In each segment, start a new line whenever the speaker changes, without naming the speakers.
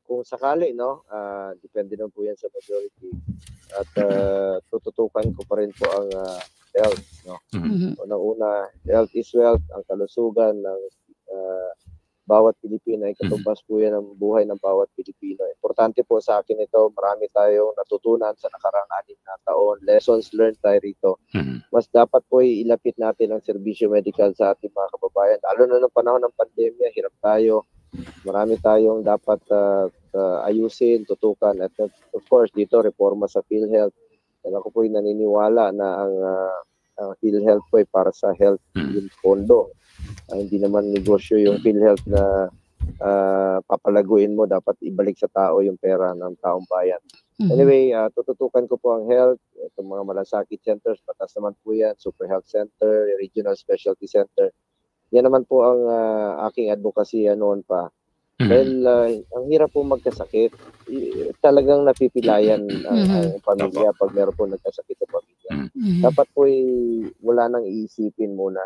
Kung sakali, no, depende na po yan sa majority. At tututukan ko pa rin po ang health, no. Unang-una, health is wealth, ang kalusugan ng bawat Pilipino ay katumbas po yan ng buhay ng bawat Pilipino. Importante po sa akin ito, marami tayong natutunan sa nakaraang 6 na taon, lessons learned tayo rito. Mas dapat po ilapit natin ang serbisyo medical sa ating mga kababayan. Lalo na ng panahon ng pandemya, hirap tayo. Marami tayong dapat ayusin, tutukan. At of course, dito, reforma sa PhilHealth. At ako po naniniwala na ang PhilHealth po ay para sa health yung pondo. Hindi naman negosyo yung PhilHealth na papalaguin mo, dapat ibalik sa tao yung pera ng taong bayan. Anyway, tututukan ko po ang health, itong mga malasakit centers, patas naman po yan, Super Health Center, Regional Specialty Center. Yan naman po ang aking advocacy noon pa. Dahil ang hirap po magkasakit, talagang napipilayan ang pamilya pag meron po nagkasakit sa pamilya. Dapat po wala nang iisipin muna.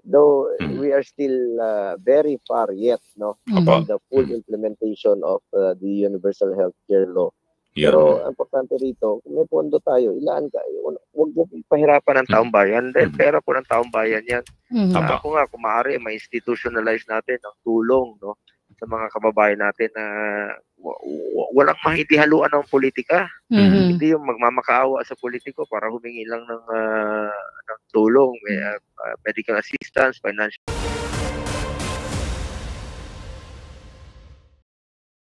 Though we are still very far yet, no, from the full implementation of the Universal Healthcare Law. Pero ang importante rito, kung may pondo tayo, ilaan ka. Huwag mo pahirapan ng taong bayan. Dahil pera po ng taong bayan yan. Ako nga, kung maaari, ma-institutionalize natin ang tulong, no, sa mga kababayan natin na walang mahihihaluan ng politika. Hindi yung magmamakaawa sa politiko para humingi lang ng tulong, medical assistance, financial